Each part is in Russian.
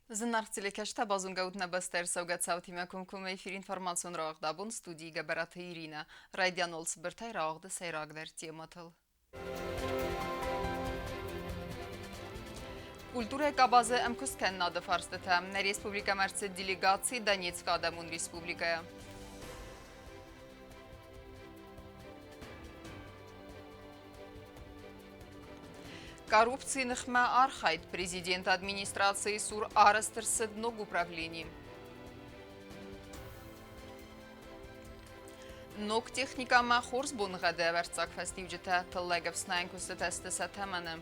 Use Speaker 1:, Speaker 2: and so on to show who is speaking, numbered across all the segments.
Speaker 1: Զնարցիլեքաշտա բազունգաուտնա բստեր սավգացավթիմя կումկում էյֆիր ինформացիոն ռաղդաբուն ստուդիի գաբարաթը իրինը, ռայդյանոլց բրթայ ռաղդը սայրագդեր տիեմատıl. Կուլտուրը կաբազը əmkusken nadı farsdıtı, Respublika Mersi Delegasi Donetsk Adamun Respublikaya. Коррупции архайт президент администрации Сур Арастырсыд ног управлений. Ног техника махорс бунгаде верцак фестивджета тыллегов снайнкусы тесты сатаманы.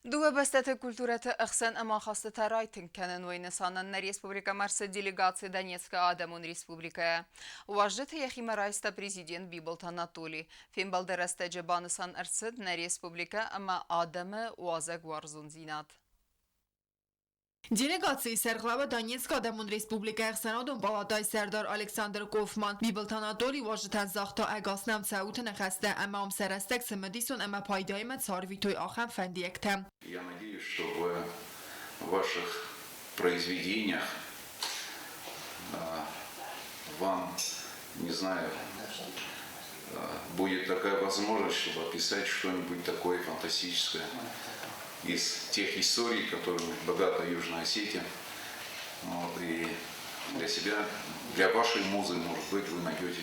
Speaker 1: Дуа бастаты культураты ықсан амахасты тарайтын кәнін ойнысанын Республика Марсы делегации Донецка Адамун Республикая. Уважжыты яхима райста президент Биболт Анатолий. Фембалды растеджі банысан әрсід на Республика ама Адамы уазак варзун зинат.
Speaker 2: Делегации Сэрглава Донецк Адамун Республикая Сенадон Баладай Сэрдар Александр Кофман Биболт Анатолий важытан захта агаснам цаутын хасте ама амсарастек самадисон ама пайдаймат сарвитой ахам фандиектем.
Speaker 3: Я надеюсь, что в ваших произведениях вам, не знаю, будет такая возможность, чтобы описать что-нибудь такое фантастическое из тех историй, которыми богата Южная Осетия. Вот, и для себя, для вашей музы, может быть, вы найдете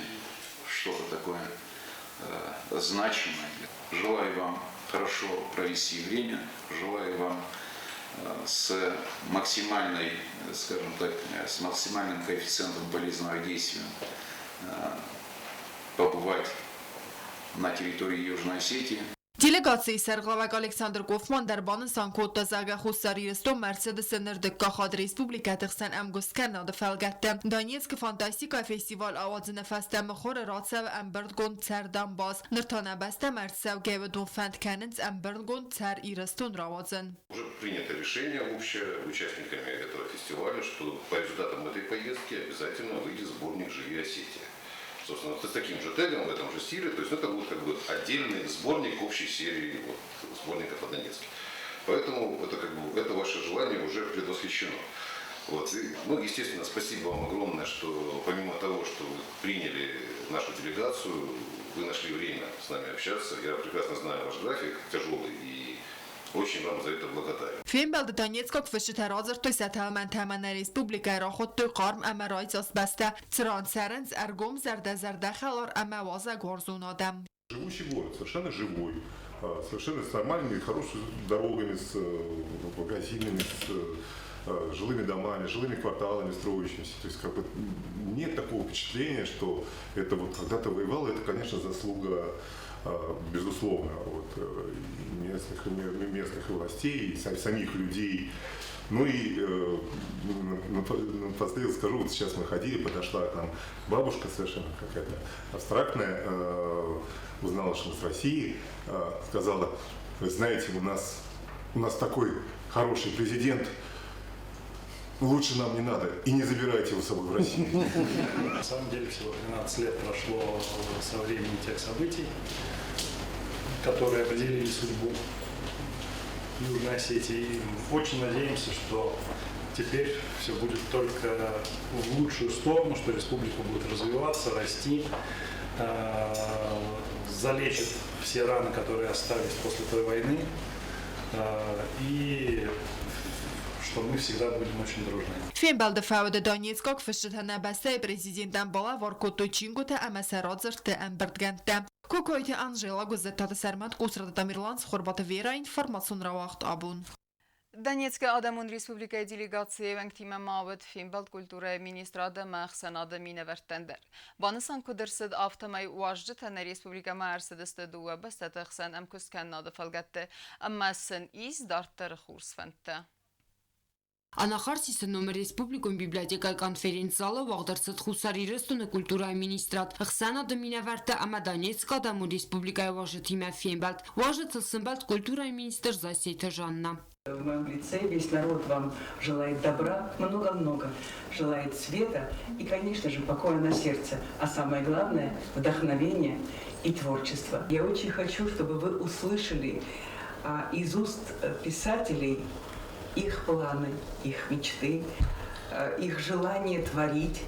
Speaker 3: что-то такое значимое. Желаю вам хорошо провести время, желаю вам с максимальной, скажем так, с максимальным коэффициентом полезного действия побывать на территории Южной Осетии.
Speaker 2: Делегации Сэрглавак Александр Кофман дарбанын санкотта зага хуссарирыстон Мерседес Нырдыкка Республика тықсан әмгүскен нады фәлгәтті. Донецк фантастика фестиваль авазыны фәстәмі хоры ратсав әмбірдгон цәрдан баз. Ныртана бәсті Мерсев геведон фәндкәнінц әмбірдгон цәр ирыстон равазын.
Speaker 4: Уже принято решение общее участниками этого фестиваля, что по результатам этой поездки обязательно выйдет сборник «Живи Осетия». Собственно, с таким же тегом, в этом же стиле, то есть это будет как бы отдельный сборник общей серии сборников о Донецке. Поэтому это ваше желание уже предвосхищено. Вот. И, естественно, спасибо вам огромное, что помимо того, что вы приняли нашу делегацию, вы нашли время с нами общаться. Я прекрасно знаю ваш график тяжелый и очень вам за это благодарен.
Speaker 2: Фембалды Донецкак фышытар азыртой саталман тамана республика рахот той қарм ама райцас баста трансеренс аргом зарда халар ама ваза горзун адам.
Speaker 5: Живущий город, совершенно живой, совершенно с нормальными, хорошими дорогами, с магазинами, с жилыми домами, жилыми кварталами строящимися. То есть нет такого впечатления, что это вот когда-то воевало, это, конечно, заслуга безусловно, местных властей, самих людей. Ну и напоследок скажу, вот сейчас мы ходили, подошла там бабушка совершенно какая-то абстрактная, узнала, что мы с России, сказала: вы знаете, у нас такой хороший президент, лучше нам не надо, и не забирайте его с собой в Россию.
Speaker 6: На самом деле всего 13 лет прошло со времени тех событий, которые определили судьбу Южной Осетии. И очень надеемся, что теперь все будет только в лучшую сторону, что республика будет развиваться, расти, залечит все раны, которые остались после той войны, и что мы всегда будем очень дружны.
Speaker 2: Фембалды фауды Донецкак фышытана бәсәй президенттан бала варкоту чингута әмәсә радзырты әмбірдгәнті. Кокойте Анжела Гузеттаты Сәрмәт Кусрады Тамирлан Схорбаты Вера информацион равахт абун.
Speaker 1: Донецка Адамун Республика делегации вәңтиме мавыд Фембалд культура министрады мәхсанады миневәрттендер. Банысан кудырсыд автомай уажжыты на Республика Мәрсідісті дуы бастаты қсан әмкүскен нады фалгатты, әммәсін из дарттары хурсфәнтті.
Speaker 7: Անախարսիսը նոմեր Ռեսպուբլիկոն բիբլիոթեկայ կոնֆերենց-զալը վաղդարցըտ խուսարիրըստունը կուլտուրայ մինիստրատ Ղսանա դմինավարտը ամադանեց կադամու Ռեսպուբլիկայ վաժը թիմը ֆիենբալտ վաժը ծլսնբալտ կուլտուրայ մինիստր Զասեյթը Ժաննա
Speaker 8: В моем лице весь народ вам желает добра, много-много, желает света и, конечно же, покоя на сердце, а самое главное – вдохновения и творчества. Я очень хочу, чтобы вы услышали из уст писателей их планы, их мечты, их желание творить,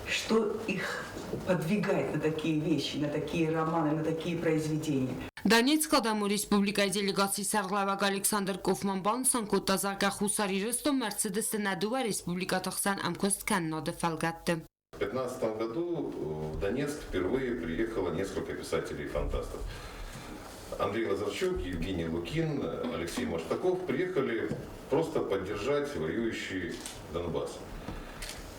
Speaker 8: что их подвигает на такие вещи, на такие романы, на такие произведения.
Speaker 7: Դանիեցկ Ադամու Ռեսպուբլիկայի դելեգացի Սարղլավակ Ալեքսանդր Կոֆմանբան Սանկոտազակա Хусариресто Мерседес Надува Республика Тахсан Амкост Каннода Фалгатте.
Speaker 4: В 2015 году в Донецк впервые приехало несколько писателей-фантастов. Андрей Лазарчук, Евгений Лукин, Алексей Маштаков приехали просто поддержать воюющий Донбасс.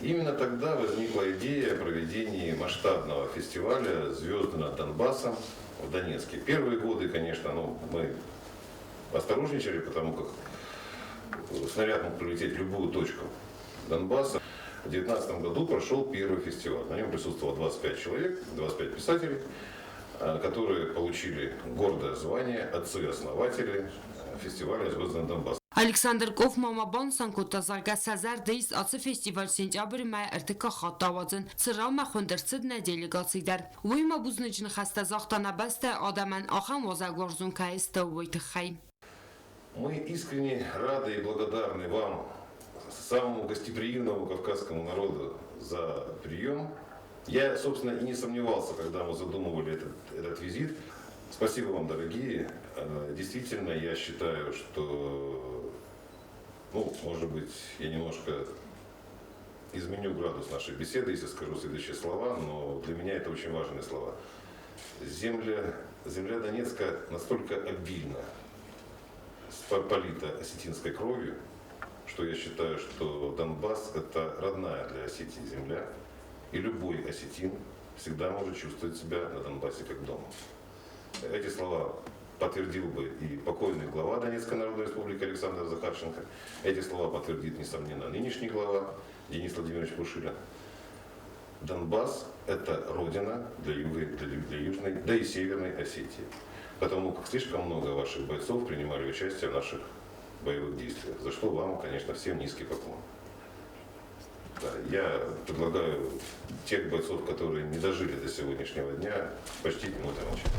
Speaker 4: Именно тогда возникла идея о проведении масштабного фестиваля «Звезды над Донбассом» в Донецке. Первые годы, конечно, мы осторожничали, потому как снаряд мог прилететь в любую точку Донбасса. В 2019 году прошел первый фестиваль. На нем присутствовало 25 человек, 25 писателей, которые получили гордое звание отцы-основатели фестиваля «Звезды над Донбассом».
Speaker 7: Ալեքսանդր Կոֆմանբան Սանկոտազակա Սազար դեյս ացը ֆեստիվալ սենտյաբրի մայ արտիկա խատավածն ծրամա խնդրցդ նա դելեգացիդար Ուйма բուզնիչն խաստազախտանաբաստը Ադամан Ахам Возагорзун Каиста Уйтхай.
Speaker 4: Мы искренне рады и благодарны вам, самому гостеприимному кавказскому народу, за прием. Я, собственно, и не сомневался, когда мы задумывали этот визит. Спасибо вам, дорогие. Действительно, я считаю, что, может быть, я немножко изменю градус нашей беседы, если скажу следующие слова, но для меня это очень важные слова. Земля Донецка настолько обильна, полита осетинской кровью, что я считаю, что Донбасс – это родная для Осетии земля, и любой осетин всегда может чувствовать себя на Донбассе как дома. Эти слова подтвердил бы и покойный глава Донецкой Народной Республики Александр Захарченко. Эти слова подтвердит, несомненно, нынешний глава Денис Владимирович Пушилин. Донбасс – это родина для Южной, да и Северной Осетии. Потому как слишком много ваших бойцов принимали участие в наших боевых действиях. За что вам, конечно, всем низкий поклон. Да, я предлагаю тех бойцов, которые не дожили до сегодняшнего дня, почтить минутой молчания.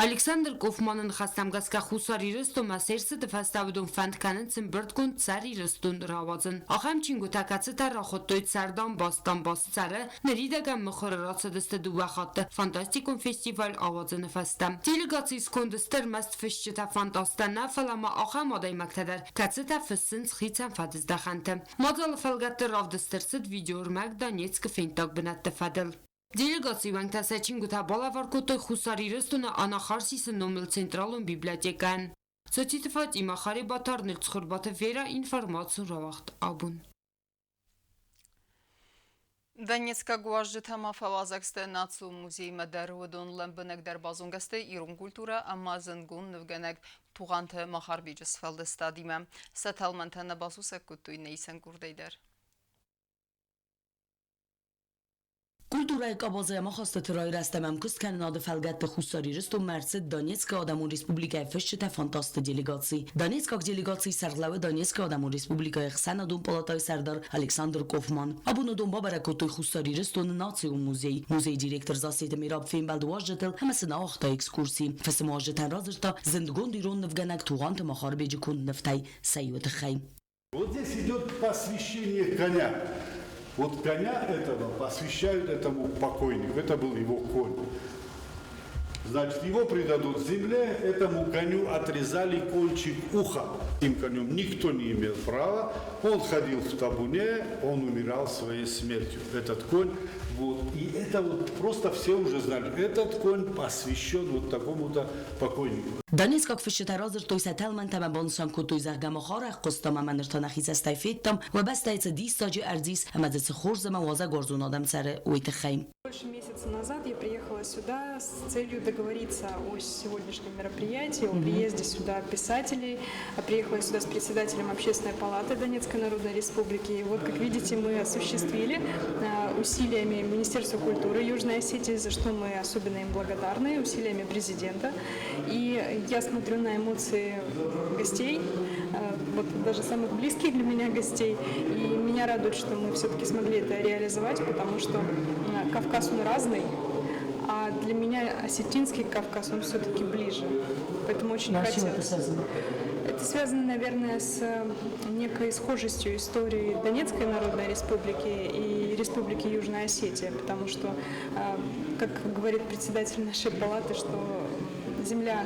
Speaker 7: Ալեքսանդր Կոֆմանն խաստամգասկա Խուսարիրեսто Մասերսը դվաստավդուն ֆանդկանն ծմբրդկուն Ցարիրեստուն ռավազն Ախամ չինգուտակացը տարախոտոյ Ցարդան Բաստան Բաստարը նրիդագամ մխորացը դստը դուախատը ֆանտաստիկոն ֆեստիվալ ավազն ֆաստամ Դելեգացիս կոնդստեր մաստ ֆեշչտա ֆանտաստանա ֆալամա Ախամ ադայ մակտադար կացտա ֆսնց խիցան ֆադզդախանտը Մոդալ ֆալգատը ռավդստերսդ վիդեոյրմակ Դանիեցկ ֆենտակ բնատը ֆադել Делегации Вантасачин Гутабалаваркотой Хусарирестуна Анахарсиса номер Централун библиотекан. Цитифат имахари батарнил цхурбата вера информацию равахт абун.
Speaker 1: Դանիեցկա գուաժթամա ֆավազակստը նացու մուզեի մդարուդոն լմբնակ դարբազունգստը իրուն կուլտուրա ամազնգուն նվգանակ թուղանթը մախարբիջս ֆալդը ստադիմը սաթալմանթը նբասուսը կուտույ նեյսան կուրդեյդար.
Speaker 9: Культура Кабазема хосте терای رستم کست کنناد فلگت خوساریرست و مرسد دانیسک آدمون ریسپوبلیکای فشت فانتاست دلیگاسی دانیسک دلیگاسی سرغلاو دانیسک آدمون ریسپوبلیکای خسن دون پالاتای سردار الکساندر کوفمان ابون دون بابرکوتوی خوساریرست و ناتسیون موزی دیرکتر زاسیت میراب فیلم بلدواجتل همه سنا آختا اکسکورسی فسمواجتن رازرتا زندگون دیرون نفگنک توغانت مخار بیجی کند نفتای سیوت خیم.
Speaker 10: Вот здесь идет посвящение коня. Вот коня этого посвящают этому покойнику. Это был его конь. Значит, его предадут земле, этому коню отрезали кончик уха. Этим конем никто не имел права. Он ходил в табуне, он умирал своей смертью. Этот конь, вот, и это вот просто все уже знали. Этот конь посвящен вот такому-то покойнику.
Speaker 9: دانیسک فشت رازر توی ستلمن تم بانسان کوتوی زرگم خاره قسطم من ارتناخیز استایفیتم و بس تایت دیستاجی ارزیس همزت خورز موازه گرزون آدم سر ویت خیم.
Speaker 11: Больше месяца назад я приехала сюда с целью договориться о сегодняшнем мероприятии, о приезде сюда писателей. Приехала сюда с председателем Общественной палаты Донецкой Народной Республики. И вот, как видите, мы осуществили усилиями Министерства культуры Южной Осетии, за что мы особенно им благодарны, усилиями президента. И я смотрю на эмоции гостей, вот даже самых близких для меня гостей. И меня радует, что мы все-таки смогли это реализовать, потому что Кавказ, он разный, а для меня осетинский Кавказ, он все-таки ближе. Поэтому очень хотелось. Это связано, наверное, с некой схожестью истории Донецкой Народной Республики и Республики Южная Осетия, потому что, как говорит председатель нашей палаты, что земля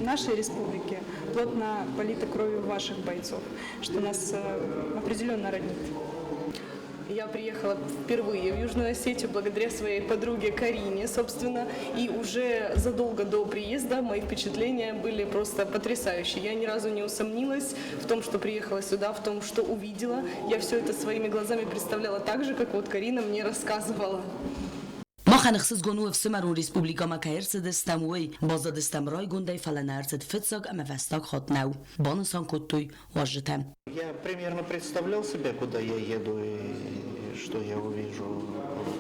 Speaker 11: нашей республики плотно полита кровью ваших бойцов, что нас определенно роднит.
Speaker 12: Я приехала впервые в Южную Осетию благодаря своей подруге Карине, собственно, и уже задолго до приезда мои впечатления были просто потрясающие. Я ни разу не усомнилась в том, что приехала сюда, в том, что увидела. Я все это своими глазами представляла так же, как вот Карина мне рассказывала.
Speaker 9: Xanıqsız gonu Efsemerun Respublika Makayırsı destamuy, bazı destamray gundey falanarcet fitsag amavastak hotnau. Bonusan kuttuy вожжете.
Speaker 13: Я примерно представлял себе, куда я еду и что я увижу.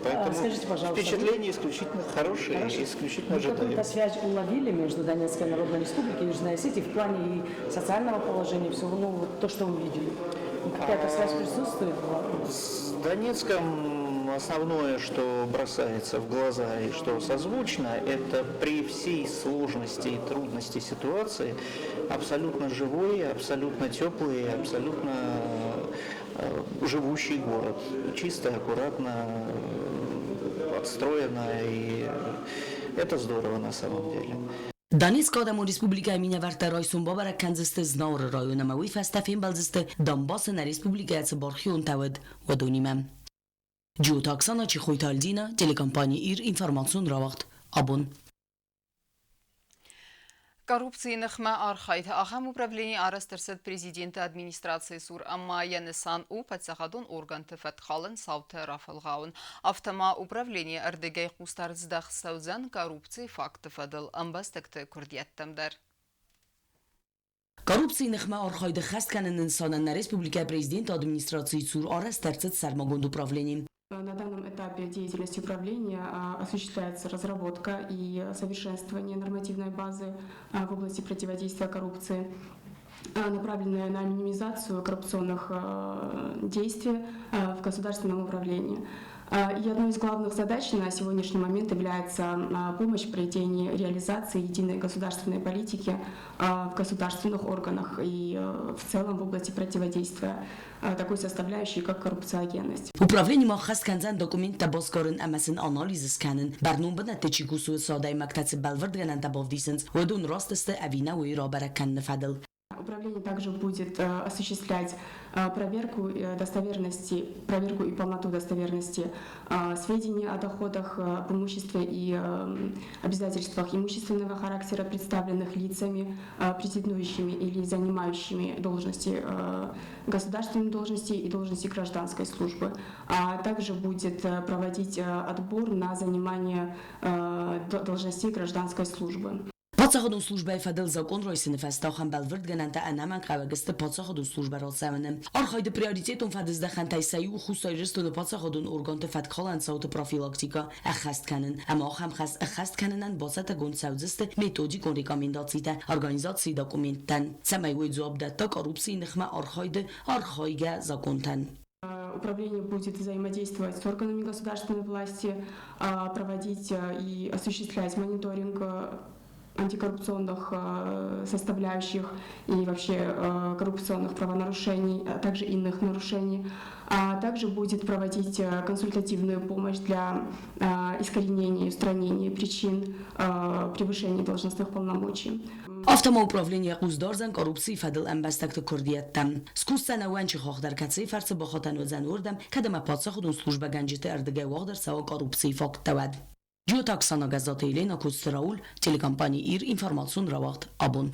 Speaker 13: Поэтому
Speaker 9: скажите, пожалуйста,
Speaker 13: впечатления исключительно хорошие, исключительно ожидаемые.
Speaker 9: Какую-то связь уловили между Донецкой Народной Республикой и Южной Осетией в плане и социального положения, всего, ну, вот то, что вы видели? Какая-то связь присутствует?
Speaker 13: С Донецком основное, что бросается в глаза и что созвучно, это при всей сложности и трудности ситуации абсолютно живой, абсолютно теплый, абсолютно живущий город. Чисто, аккуратно, отстроено, и это здорово на самом деле.
Speaker 9: Донецкая Адамун Республика Миневарта Райсун Бабара Канзасты Знаур района Мауи Фастафин Балзасты Донбасс на Республика Цбархион Тавид Вадунимам. Джута Оксана Чихуйтальдина, телекомпания ИР, информацион равахт, абон.
Speaker 1: Коррупцийных архайт ахам управление арастырсыд президенты администрации сур амма янесан у подсахадун орган тефатхалын сауты рафалгаун. Автома управление РДГ кустарздах саузан коррупции факты фадыл амбастыкты курдияттамдар.
Speaker 9: Коррупцийных архайты хастканын инсанан на республика президент администрации сур арастырсыд сармагунд управлением.
Speaker 11: На данном этапе деятельности управления осуществляется разработка и совершенствование нормативной базы в области противодействия коррупции, направленная на минимизацию коррупционных действий в государственном управлении. И одной из главных задач на сегодняшний момент является помощь в проведении реализации единой государственной политики в государственных органах и в целом в области противодействия такой составляющей, как коррупциогенность.
Speaker 9: Управление Махасканзан документ табоскорын амасын анализы сканын. Барнум бна течигусу содай мактацы балвардганан табовдисенс. Уэдун ростысты авина уира баракан нафадал.
Speaker 11: Управление также будет осуществлять проверку и полноту достоверности сведений о доходах, об имуществе и обязательствах имущественного характера, представленных лицами, претендующими или занимающими должности, государственные должности и должности гражданской службы. А также будет проводить отбор на занимание должностей гражданской службы.
Speaker 9: Подсаходун служба фадел закон ройсины фастахам балвардгананта анаман қавагысты подсаходун служба ролсаванын. Архайды приоритетун фадыздахан тайсаю хусайрыстуны подсаходун органты фадқалан сауты профилактика ахаст канын. Ама ахам хас ахаст канынан басата гон саузысты методикон рекомендациита организации документтан. Самайвой зуабдатта коррупцийных архайды архайга законтан.
Speaker 11: Управление будет взаимодействовать с органами государственной власти, проводить и осуществлять мониторинг антикоррупционных составляющих и вообще коррупционных правонарушений, а также иных нарушений. А также будет проводить консультативную помощь для искоренения и устранения причин превышения должностных полномочий.
Speaker 9: Автомоуправление Уздорзан коррупции фадл амбастакты курдияттам. Скустана уанчи хохдар каци фарцы бахатан вазан урдам, кадама подсаходун служба ганжиты РДГ вахдар сава коррупции факт тавад. Джута Оксана газета Елена Кустраул, телекомпания ИР, информацион равахт, абон.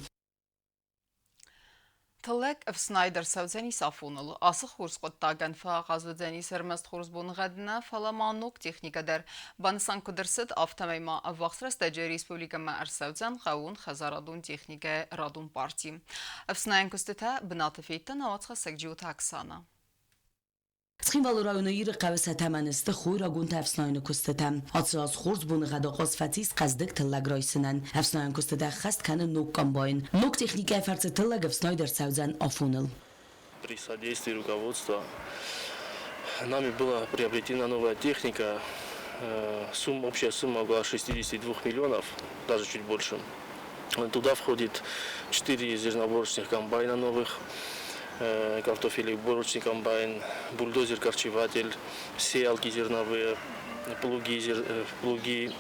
Speaker 1: Тылек Сnyder Саудзени Сафунул, Асых Хурскот Таганфа, Газудзени Сермест Хурсбун Гадна, Фаламанук техникадер, Бансан Кудерсет, Автомейма, Вахсрастаджи Республика Маар Саудзан, Хаун, Хазарадун техника Радун партии. Снайен Кустета, Бнатафейта, Навацха Секджиута Аксана.
Speaker 9: Схимвал районы قوسة تمنست خوی را گونت افسناین کستتم. آتراز خورز بون غداقاز فتیس قصدک تلگ رایسنن. افسناین کستته خست کنه نوک کامباین. نوک تکنیک فرص تلگ افسنای در سوزن آفونل.
Speaker 14: При содействии руководства нами была приобретена новая техника. Общая сумма около 62 миллионов, даже чуть больше. Туда входит 4 зерноборочных комбайна новых, картофелеборочный комбайн, бульдозер-корчеватель, сеялки зерновые, плуги,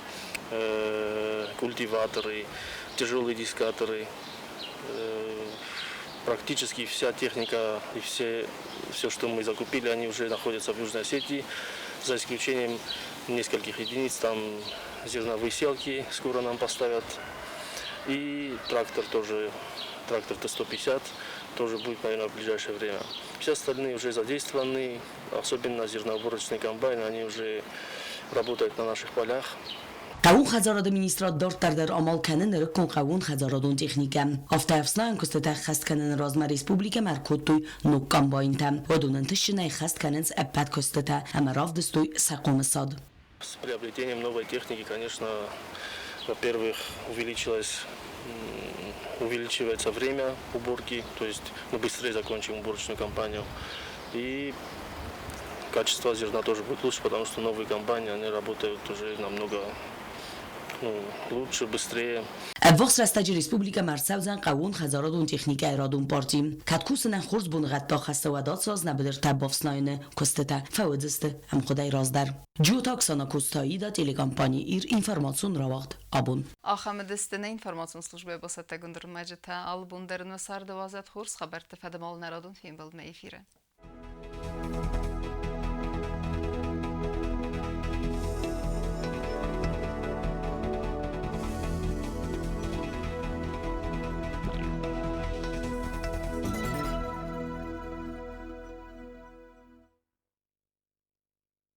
Speaker 14: культиваторы, тяжелые дискаторы. Практически вся техника и все, что мы закупили, они уже находятся в Южной Осетии, за исключением нескольких единиц. Там зерновые селки скоро нам поставят. И трактор тоже, трактор Т-150, тоже будет, наверное, в ближайшее время. Все остальные уже задействованы, особенно зерноуборочные комбайны, они уже работают на наших полях.
Speaker 9: قوون خزارات مینیسترات دارد در آمال کنن رکن قوون خزاراتون تکنیکم. افته افسناین کسته خست کنن رازم ریسپوبلیک مرکوت توی نوکان با این تم. و دونن تشنه خست کنن اپت کسته اما راف دستوی سقوم ساد.
Speaker 14: С приобретением новой техники, конечно, во-первых, увеличивается время уборки, то есть мы быстрее закончим уборочную кампанию. И качество зерна тоже будет лучше, потому что новые комбайны, они работают уже намного лучше, быстрее.
Speaker 9: ابوخس رستاجی ریسپوبلیکا مرسوزن قوون خزاراتون تکنیک ارادون پارتیم. کاتکوسن خورز بون غدا خسته وداد ساز نبدر تبافسناینه کستته فودسته هم خدای رازدر. جو تاکسانا کستایی دا تلگامپانی ایر اینفرماسیون را وقت آبون.
Speaker 1: Ахамедестене информационной службы Босата Гундермаджета Албундерна Сардовазат Хурс Хабарта Фадамал Народун Фимбал Мейфира.